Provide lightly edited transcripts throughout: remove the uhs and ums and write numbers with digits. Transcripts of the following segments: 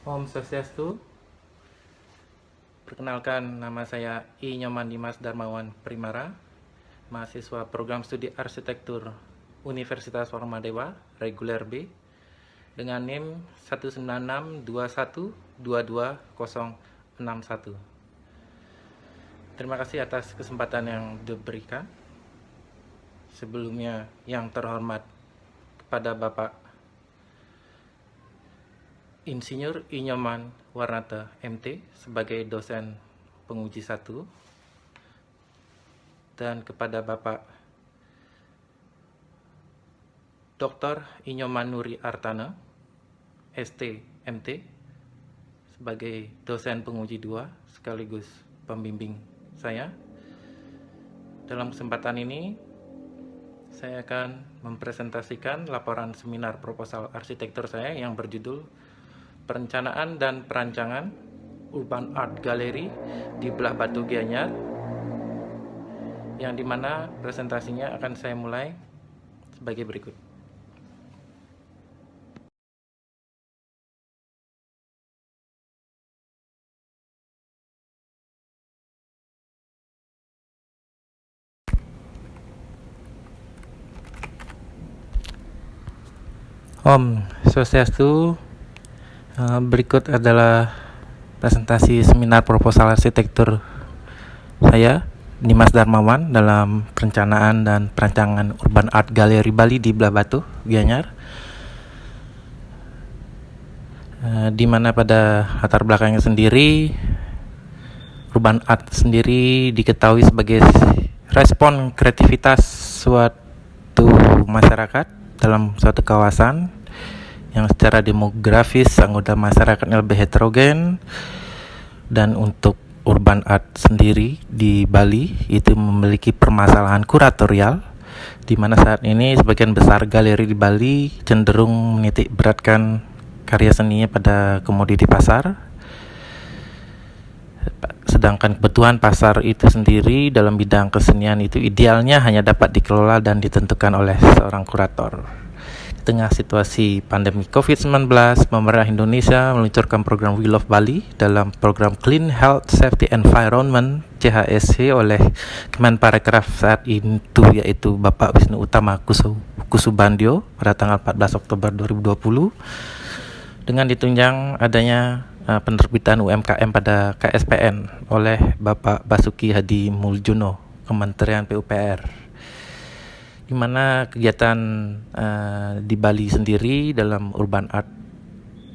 Om Swastiastu. Perkenalkan, nama saya I. Nyoman Dimas Darmawan Primara, mahasiswa program studi arsitektur Universitas Warmadewa, reguler B, dengan NIM 19621222061. Terima kasih atas kesempatan yang diberikan. Sebelumnya yang terhormat kepada Bapak Insinyur I. Nyoman Warnata MT sebagai dosen penguji 1, dan kepada Bapak Dr. I. Nyoman Nuri Artana ST MT sebagai dosen penguji 2 sekaligus pembimbing saya. Dalam kesempatan ini saya akan mempresentasikan laporan seminar proposal arsitektur saya yang berjudul Perencanaan dan Perancangan Urban Art Gallery di Belah Batu Gianyar, yang dimana presentasinya akan saya mulai sebagai berikut. Om Swastiastu. Berikut adalah presentasi seminar proposal arsitektur saya, Dimas Darmawan, dalam perencanaan dan perancangan Urban Art Gallery Bali di Belah Batu Gianyar, di mana pada latar belakangnya sendiri, Urban Art sendiri diketahui sebagai respon kreativitas suatu masyarakat dalam suatu kawasan yang secara demografis anggota masyarakatnya lebih heterogen, dan untuk urban art sendiri di Bali itu memiliki permasalahan kuratorial, di mana saat ini sebagian besar galeri di Bali cenderung menitik beratkan karya seninya pada komoditi pasar, sedangkan kebutuhan pasar itu sendiri dalam bidang kesenian itu idealnya hanya dapat dikelola dan ditentukan oleh seorang kurator. Tengah situasi pandemi COVID-19, pemerintah Indonesia meluncurkan program We Love Bali dalam program Clean Health Safety Environment CHSE oleh Kemenparekraf saat itu, yaitu Bapak Wisnu Utama Kusubandio pada tanggal 14 Oktober 2020, dengan ditunjang adanya penerbitan UMKM pada KSPN oleh Bapak Basuki Hadi Muljono, Kementerian PUPR, di mana kegiatan di Bali sendiri dalam urban art,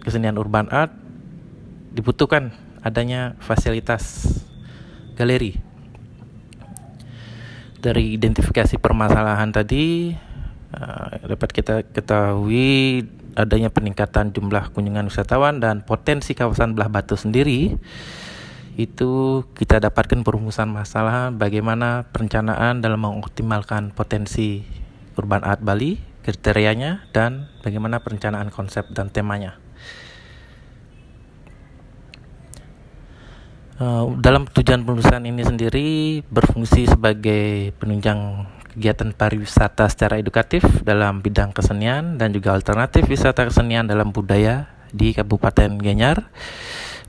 kesenian urban art, dibutuhkan adanya fasilitas galeri. Dari identifikasi permasalahan tadi dapat kita ketahui adanya peningkatan jumlah kunjungan wisatawan dan potensi kawasan Belah Batu sendiri. Itu kita dapatkan perumusan masalah bagaimana perencanaan dalam mengoptimalkan potensi urban art Bali, kriterianya, dan bagaimana perencanaan konsep dan temanya. Dalam tujuan penulisan ini sendiri berfungsi sebagai penunjang kegiatan pariwisata secara edukatif dalam bidang kesenian dan juga alternatif wisata kesenian dalam budaya di Kabupaten Gianyar.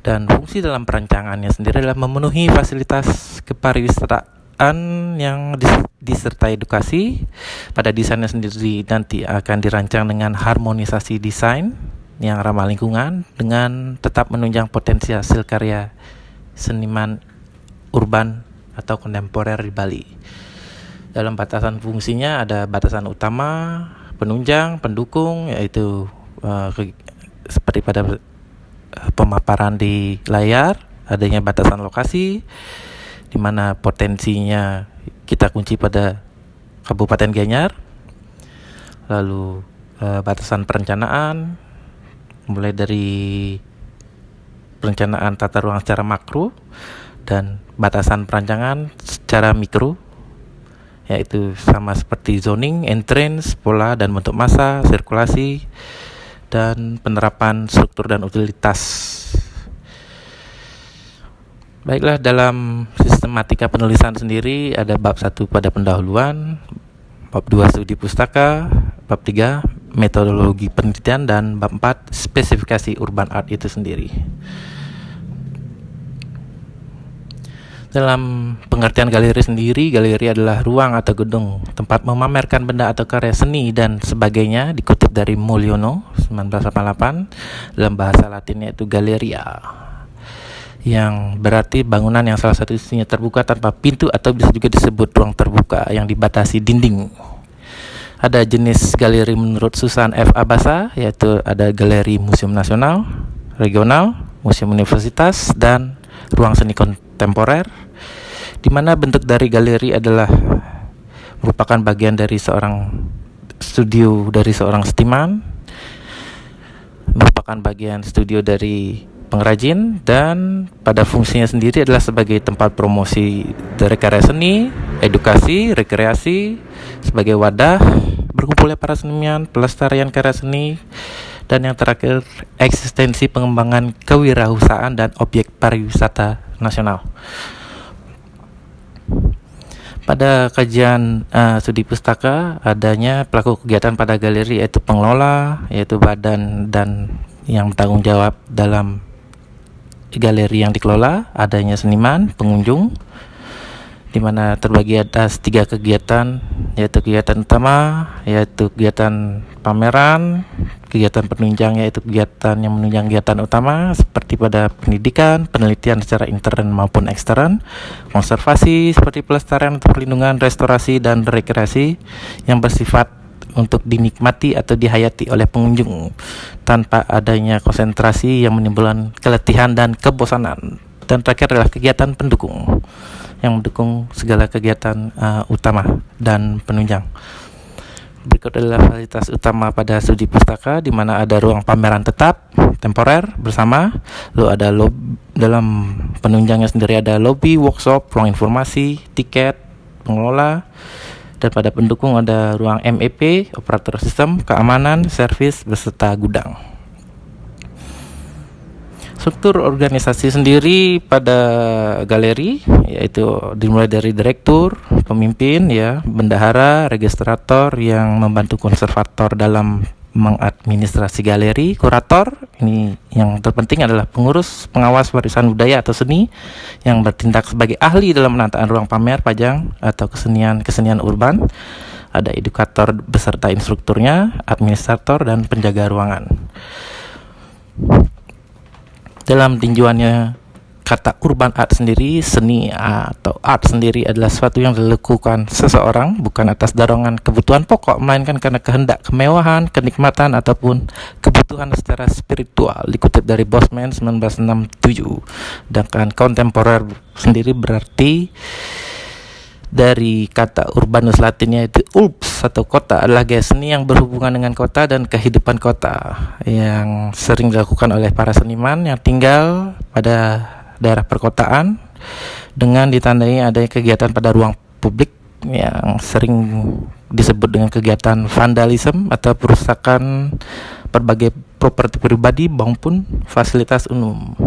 Dan fungsi dalam perancangannya sendiri adalah memenuhi fasilitas kepariwisataan yang disertai edukasi. Pada desainnya sendiri nanti akan dirancang dengan harmonisasi desain yang ramah lingkungan dengan tetap menunjang potensi hasil karya seniman urban atau kontemporer di Bali. Dalam batasan fungsinya ada batasan utama, penunjang, pendukung, yaitu seperti pada pemaparan di layar, adanya batasan lokasi di mana potensinya kita kunci pada Kabupaten Gianyar. Lalu batasan perencanaan mulai dari perencanaan tata ruang secara makro dan batasan perancangan secara mikro, yaitu sama seperti zoning, entrance, pola dan bentuk massa, sirkulasi, dan penerapan struktur dan utilitas. Baiklah, dalam sistematika penulisan sendiri ada bab 1 pada pendahuluan, bab 2 studi pustaka, bab 3 metodologi penelitian, dan bab 4 spesifikasi urban art itu sendiri. Dalam pengertian galeri sendiri, galeri adalah ruang atau gedung tempat memamerkan benda atau karya seni dan sebagainya, dikutip dari Mulyono 1988, dalam bahasa Latinnya itu galleria, yang berarti bangunan yang salah satu isinya terbuka tanpa pintu, atau bisa juga disebut ruang terbuka yang dibatasi dinding. Ada jenis galeri menurut Susan F. Abasa, yaitu ada galeri museum nasional, regional, museum universitas, dan ruang seni kontemporer, di mana bentuk dari galeri adalah merupakan bagian dari seorang studio dari seorang seniman, merupakan bagian studio dari pengrajin, dan pada fungsinya sendiri adalah sebagai tempat promosi dari karya seni, edukasi, rekreasi, sebagai wadah berkumpulnya para seniman, pelestarian karya seni, dan yang terakhir eksistensi pengembangan kewirausahaan dan objek pariwisata nasional. Pada kajian studi pustaka, adanya pelaku kegiatan pada galeri, yaitu pengelola, yaitu badan dan yang bertanggung jawab dalam galeri yang dikelola, adanya seniman, pengunjung, di mana terbagi atas 3 kegiatan, yaitu kegiatan utama, yaitu kegiatan pameran, kegiatan penunjang, yaitu kegiatan yang menunjang kegiatan utama seperti pada pendidikan, penelitian secara intern maupun ekstern, konservasi seperti pelestarian atau perlindungan, restorasi, dan rekreasi yang bersifat untuk dinikmati atau dihayati oleh pengunjung tanpa adanya konsentrasi yang menimbulkan keletihan dan kebosanan. Dan terakhir adalah kegiatan pendukung yang mendukung segala kegiatan utama dan penunjang. Berikut adalah fasilitas utama pada studi pustaka, di mana ada ruang pameran tetap, temporer, bersama. Lalu ada dalam penunjangnya sendiri ada lobby, workshop, ruang informasi, tiket, pengelola. Dan pada pendukung ada ruang MEP, operator sistem, keamanan, servis, beserta gudang. Struktur organisasi sendiri pada galeri yaitu dimulai dari direktur, pemimpin, bendahara, registrator yang membantu konservator dalam mengadministrasi galeri, kurator, ini yang terpenting adalah pengurus pengawas warisan budaya atau seni yang bertindak sebagai ahli dalam penataan ruang pamer, pajang, atau kesenian urban. Ada edukator beserta instrukturnya, administrator, dan penjaga ruangan. Dalam tinjauannya kata urban art sendiri, seni atau art sendiri adalah sesuatu yang dilakukan seseorang bukan atas dorongan kebutuhan pokok, melainkan karena kehendak kemewahan, kenikmatan, ataupun kebutuhan secara spiritual, dikutip dari Bosman 1967. Sedangkan kontemporer sendiri berarti dari kata urbanus Latinnya itu urbs atau kota, adalah gaya seni yang berhubungan dengan kota dan kehidupan kota yang sering dilakukan oleh para seniman yang tinggal pada daerah perkotaan dengan ditandai adanya kegiatan pada ruang publik yang sering disebut dengan kegiatan vandalisme atau perusakan berbagai properti pribadi maupun fasilitas umum.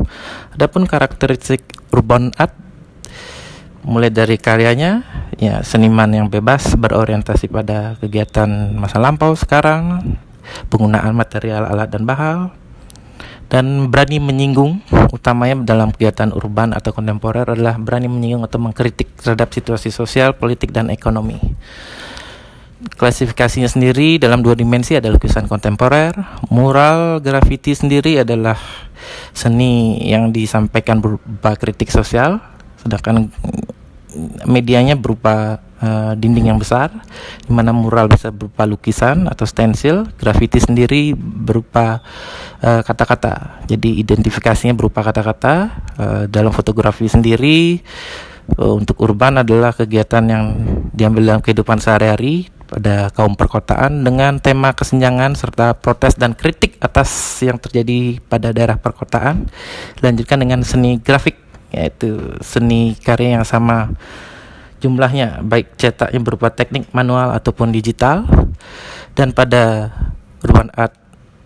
Adapun karakteristik urban art mulai dari karyanya, seniman yang bebas berorientasi pada kegiatan masa lampau sekarang, penggunaan material, alat, dan bahan, dan berani menyinggung. Utamanya dalam kegiatan urban atau kontemporer adalah berani menyinggung atau mengkritik terhadap situasi sosial, politik, dan ekonomi. Klasifikasinya sendiri dalam 2 dimensi ada lukisan kontemporer, mural, grafiti sendiri adalah seni yang disampaikan berupa kritik sosial, sedangkan medianya berupa dinding yang besar, di mana mural bisa berupa lukisan atau stensil, grafiti sendiri berupa kata-kata. Jadi identifikasinya berupa kata-kata. Dalam fotografi sendiri untuk urban adalah kegiatan yang diambil dalam kehidupan sehari-hari pada kaum perkotaan dengan tema kesenjangan serta protes dan kritik atas yang terjadi pada daerah perkotaan. Dilanjutkan dengan seni grafik, yaitu seni karya yang sama jumlahnya, baik cetaknya berupa teknik manual ataupun digital. Dan pada urban art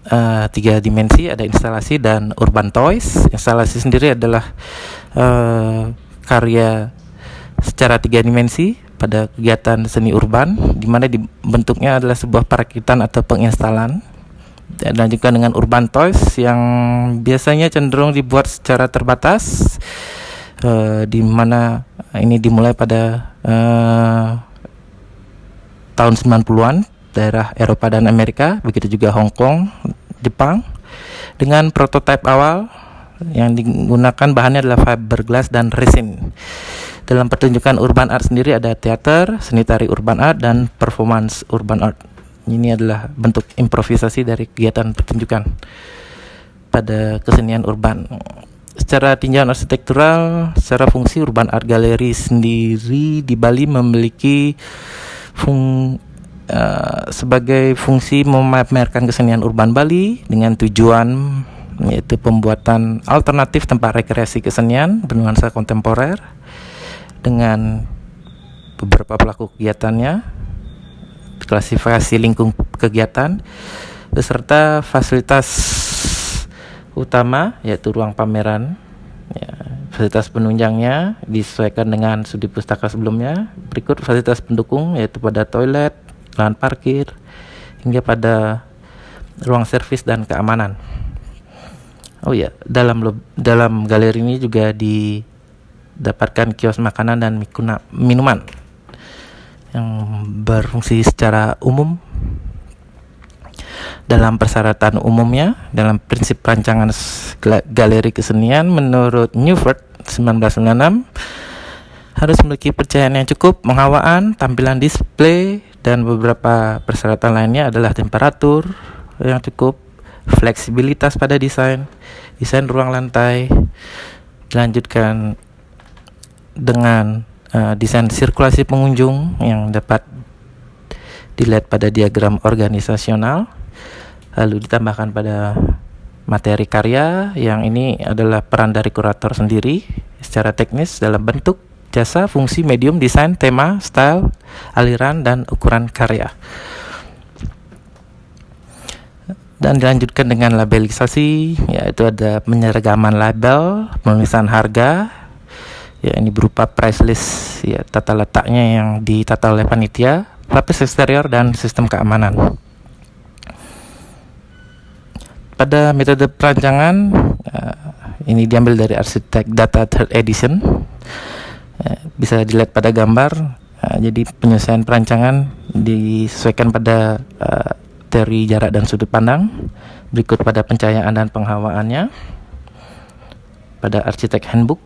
3 dimensi ada instalasi dan urban toys. Instalasi sendiri adalah karya secara 3 dimensi pada kegiatan seni urban, di mana bentuknya adalah sebuah perakitan atau penginstalan. Dan juga dengan urban toys yang biasanya cenderung dibuat secara terbatas, di mana ini dimulai pada tahun 90-an, daerah Eropa dan Amerika, begitu juga Hong Kong, Jepang, dengan prototipe awal yang digunakan bahannya adalah fiberglass dan resin. Dalam pertunjukan urban art sendiri ada teater, seni tari urban art, dan performance urban art. Ini adalah bentuk improvisasi dari kegiatan pertunjukan pada kesenian urban. Secara tinjauan arsitektural, secara fungsi urban art gallery sendiri di Bali memiliki sebagai fungsi memamerkan kesenian urban Bali dengan tujuan yaitu pembuatan alternatif tempat rekreasi kesenian bernuansa kontemporer dengan beberapa pelaku kegiatannya, klasifikasi lingkup kegiatan, beserta fasilitas utama yaitu ruang pameran. Fasilitas penunjangnya disesuaikan dengan studi pustaka sebelumnya. Berikut fasilitas pendukung yaitu pada toilet, lahan parkir, hingga pada ruang servis dan keamanan. Oh ya, dalam galeri ini juga didapatkan kios makanan dan minuman yang berfungsi secara umum. Dalam persyaratan umumnya, dalam prinsip perancangan galeri kesenian menurut Newford 1996 harus memiliki pencahayaan yang cukup, penghawaan, tampilan display, dan beberapa persyaratan lainnya adalah temperatur yang cukup, fleksibilitas pada desain ruang lantai, dilanjutkan dengan desain sirkulasi pengunjung yang dapat dilihat pada diagram organisasional, lalu ditambahkan pada materi karya yang ini adalah peran dari kurator sendiri secara teknis dalam bentuk, jasa, fungsi, medium, desain, tema, style, aliran, dan ukuran karya. Dan dilanjutkan dengan labelisasi, yaitu ada penyeragaman label, penulisan harga, ya ini berupa price list, ya tata letaknya yang ditata oleh panitia, lapis eksterior, dan sistem keamanan. Pada metode perancangan, ini diambil dari arsitek data 3rd edition, bisa dilihat pada gambar. Jadi penyelesaian perancangan disesuaikan pada teori jarak dan sudut pandang. Berikut pada pencahayaan dan penghawaannya pada arsitek handbook.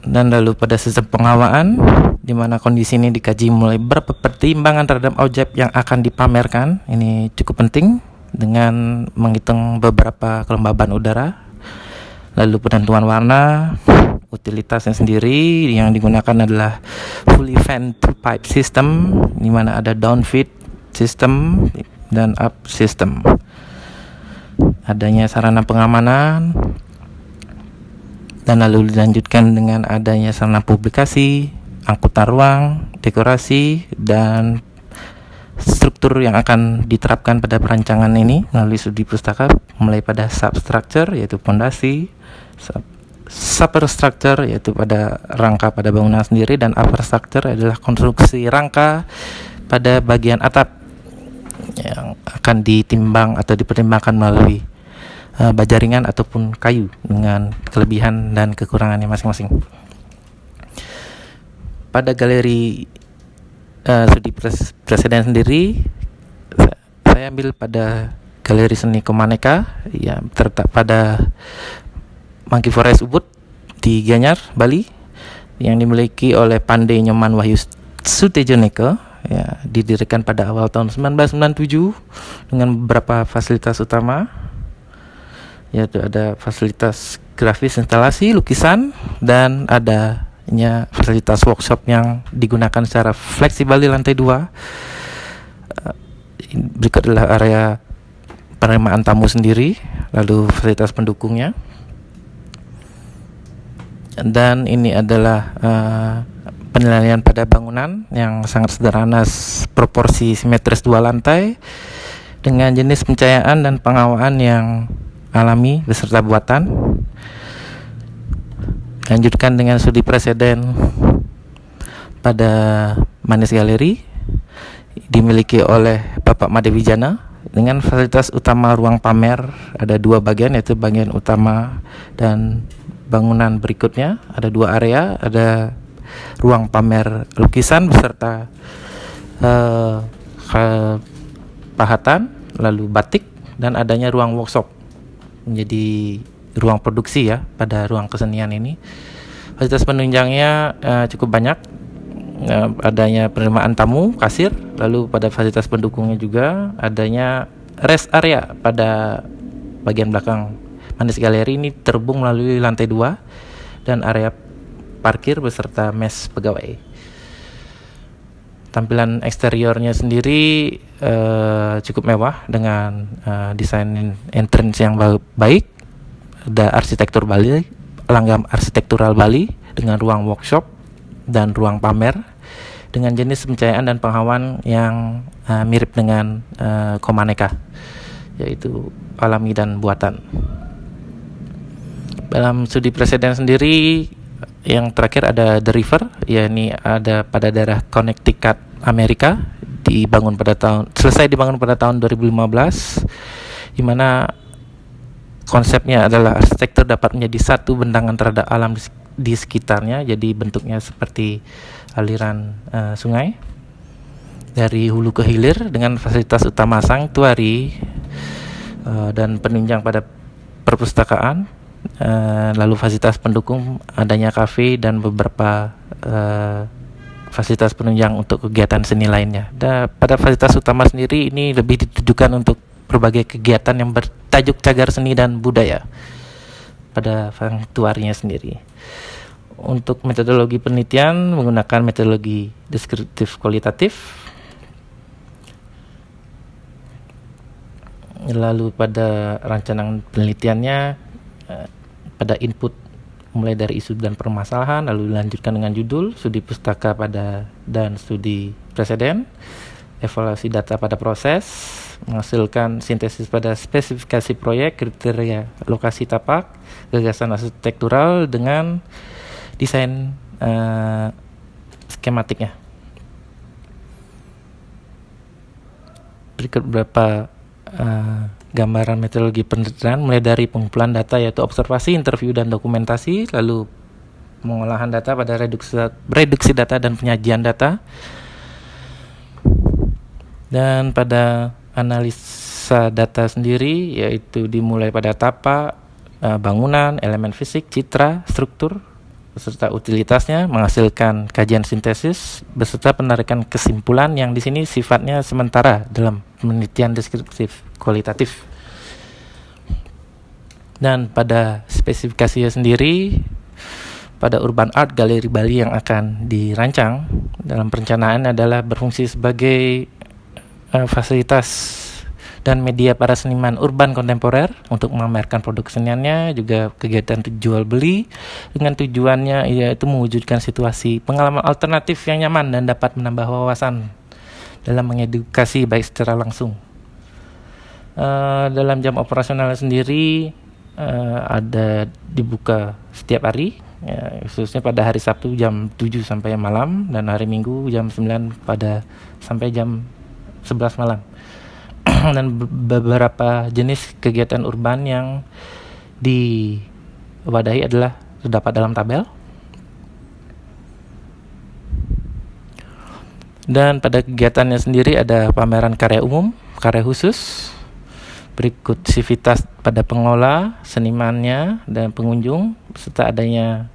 Dan lalu pada sistem penghawaan, di mana kondisi ini dikaji mulai berpertimbangan terhadap objek yang akan dipamerkan. Ini cukup penting dengan menghitung beberapa kelembaban udara. Lalu penentuan warna, utilitasnya sendiri yang digunakan adalah fully fan two pipe system, di mana ada downfeed system dan up system. Adanya sarana pengamanan, dan lalu dilanjutkan dengan adanya sarana publikasi, angkutan ruang, dekorasi, dan struktur yang akan diterapkan pada perancangan ini melalui studi pustaka, mulai pada substructure yaitu fondasi, superstructure yaitu pada rangka pada bangunan sendiri, dan upper structure adalah konstruksi rangka pada bagian atap yang akan ditimbang atau dipertimbangkan melalui baja ringan ataupun kayu dengan kelebihan dan kekurangannya masing-masing. Pada galeri studi presiden sendiri, saya ambil pada galeri seni Komaneka yang terletak pada Monkey Forest Ubud di Gianyar, Bali, yang dimiliki oleh Pandey Nyoman Wahyu Sutejoneka, ya, didirikan pada awal tahun 1997 dengan beberapa fasilitas utama, yaitu ada fasilitas grafis, instalasi, lukisan, dan adanya fasilitas workshop yang digunakan secara fleksibel di lantai 2. Berikut adalah area penerimaan tamu sendiri, lalu fasilitas pendukungnya. Dan ini adalah penilaian pada bangunan yang sangat sederhana, proporsi simetris 2 lantai dengan jenis pencahayaan dan penghawaan yang alami beserta buatan. Lanjutkan dengan studi presiden pada Manis Galeri dimiliki oleh Bapak Made Wijana dengan fasilitas utama ruang pamer. Ada dua bagian, yaitu bagian utama dan bangunan berikutnya. Ada dua area, ada ruang pamer lukisan beserta pahatan, lalu batik, dan adanya ruang workshop menjadi ruang produksi ya pada ruang kesenian ini. Fasilitas penunjangnya cukup banyak, adanya penerimaan tamu, kasir, lalu pada fasilitas pendukungnya juga adanya rest area pada bagian belakang Manis Galeri ini terhubung melalui lantai 2 dan area parkir beserta mes pegawai. Tampilan eksteriornya sendiri cukup mewah dengan desain entrance yang baik. Ada arsitektur Bali, langgam arsitektural Bali dengan ruang workshop dan ruang pamer dengan jenis pencahayaan dan penghawaan yang mirip dengan Komaneka, yaitu alami dan buatan. Dalam studi presiden sendiri, yang terakhir ada The River, yakni ada pada daerah Connecticut, Amerika, selesai dibangun pada tahun 2015, di mana konsepnya adalah arsitektur dapat menjadi satu bentangan terhadap alam di sekitarnya, jadi bentuknya seperti aliran sungai dari hulu ke hilir dengan fasilitas utama sanktuari dan penunjang pada perpustakaan. Lalu fasilitas pendukung adanya kafe dan beberapa fasilitas penunjang untuk kegiatan seni lainnya. Dan pada fasilitas utama sendiri ini lebih ditujukan untuk berbagai kegiatan yang bertajuk cagar seni dan budaya pada sanktuarinya sendiri. Untuk metodologi penelitian menggunakan metodologi deskriptif kualitatif. Lalu pada rancangan penelitiannya pada input mulai dari isu dan permasalahan, lalu dilanjutkan dengan judul, studi pustaka dan studi presiden, evaluasi data pada proses, menghasilkan sintesis pada spesifikasi proyek, kriteria lokasi tapak, gagasan arsitektural dengan desain skematiknya. Berikut beberapa gambaran metodologi penelitian mulai dari pengumpulan data, yaitu observasi, interview, dan dokumentasi, lalu pengolahan data pada reduksi data dan penyajian data, dan pada analisa data sendiri, yaitu dimulai pada tapak, bangunan, elemen fisik, citra, struktur, beserta utilitasnya, menghasilkan kajian sintesis beserta penarikan kesimpulan yang di sini sifatnya sementara dalam penelitian deskriptif kualitatif. Dan pada spesifikasinya sendiri, pada Urban Art Galeri Bali yang akan dirancang dalam perencanaan adalah berfungsi sebagai fasilitas dan media para seniman urban kontemporer untuk memamerkan produk keseniannya, juga kegiatan jual beli dengan tujuannya yaitu mewujudkan situasi pengalaman alternatif yang nyaman dan dapat menambah wawasan dalam mengedukasi baik secara langsung. Dalam jam operasional sendiri ada dibuka setiap hari, khususnya pada hari Sabtu jam 7 sampai malam dan hari Minggu jam 9 sampai jam 11 malam. Dan beberapa jenis kegiatan urban yang diwadahi adalah terdapat dalam tabel. Dan pada kegiatannya sendiri ada pameran karya umum, karya khusus, berikut sivitas pada pengelola, senimannya, dan pengunjung, serta adanya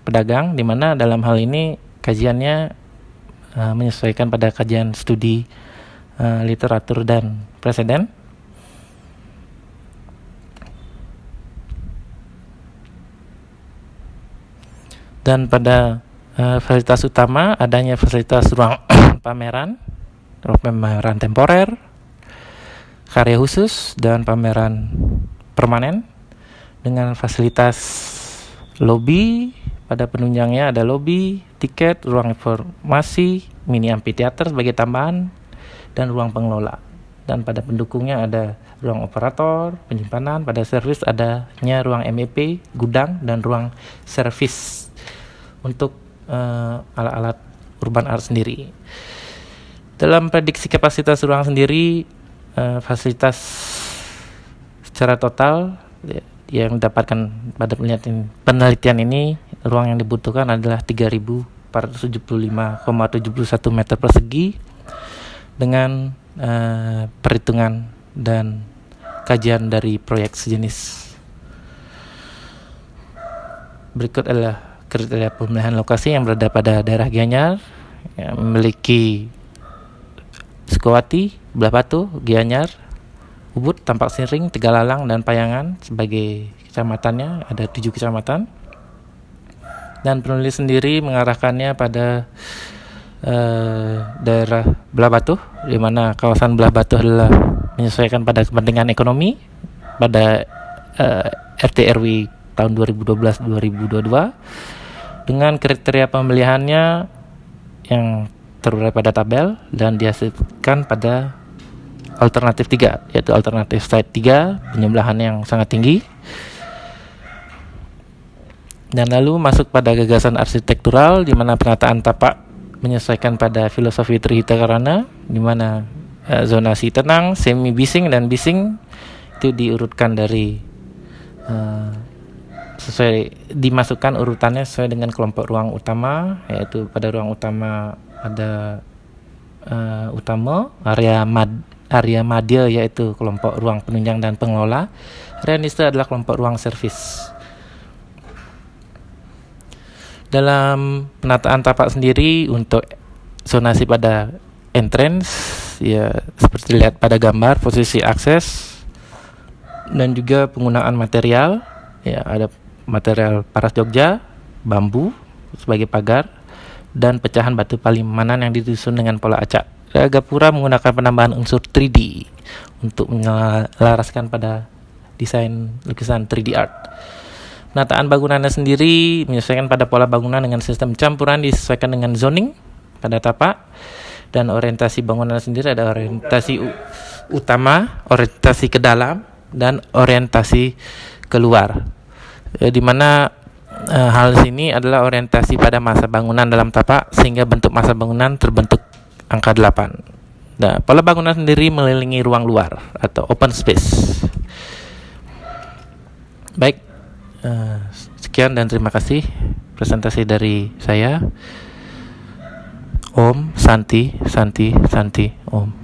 pedagang, di mana dalam hal ini kajiannya menyesuaikan pada kajian studi literatur dan preseden. Dan pada fasilitas utama adanya fasilitas ruang pameran temporer, karya khusus, dan pameran permanen dengan fasilitas lobby. Pada penunjangnya ada lobby, tiket, ruang informasi, mini amphitheater sebagai tambahan, dan ruang pengelola. dan pada pendukungnya ada ruang operator, penyimpanan. Pada servis adanya ruang MEP, gudang, dan ruang servis untuk alat-alat urban art sendiri. Dalam prediksi kapasitas ruang sendiri, fasilitas secara total yang didapatkan pada penelitian ini, ruang yang dibutuhkan adalah 3.475,71 meter persegi dengan perhitungan dan kajian dari proyek sejenis. Berikut adalah kriteria pemilihan lokasi yang berada pada daerah Gianyar, yang memiliki Sukowati, Belah Batu, Gianyar, Ubud, Tampak Siring, Tegalalang, dan Payangan sebagai kecamatannya. Ada 7 kecamatan. Dan penulis sendiri mengarahkannya pada daerah Belah Batu, di mana kawasan Belah Batu adalah menyesuaikan pada kepentingan ekonomi pada RT/RW tahun 2012-2022 dengan kriteria pemilihannya yang terurai pada tabel dan dihasilkan pada alternatif 3, yaitu alternatif site 3, penjumlahan yang sangat tinggi. Dan lalu masuk pada gagasan arsitektural, di mana penataan tapak menyesuaikan pada filosofi Trihita Karana, di mana zonasi tenang, semi bising, dan bising itu diurutkan dari dimasukkan urutannya sesuai dengan kelompok ruang utama, yaitu pada ruang utama ada utama, area madya yaitu kelompok ruang penunjang dan pengelola, area nista adalah kelompok ruang servis. Dalam penataan tapak sendiri untuk zonasi pada entrance, ya seperti lihat pada gambar, posisi akses dan juga penggunaan material, ya ada material paras Jogja, bambu sebagai pagar, dan pecahan batu palimanan yang disusun dengan pola acak. Gapura menggunakan penambahan unsur 3D untuk menyelaraskan pada desain lukisan 3D art. Penataan bangunannya sendiri menyesuaikan pada pola bangunan dengan sistem campuran, disesuaikan dengan zoning pada tapak, dan orientasi bangunan sendiri ada orientasi utama, orientasi ke dalam, dan orientasi keluar. Di mana hal sini adalah orientasi pada masa bangunan dalam tapak sehingga bentuk masa bangunan terbentuk angka 8. Nah, pola bangunan sendiri mengelilingi ruang luar atau open space. Baik, sekian dan terima kasih presentasi dari saya. Om Santi Santi Santi Om.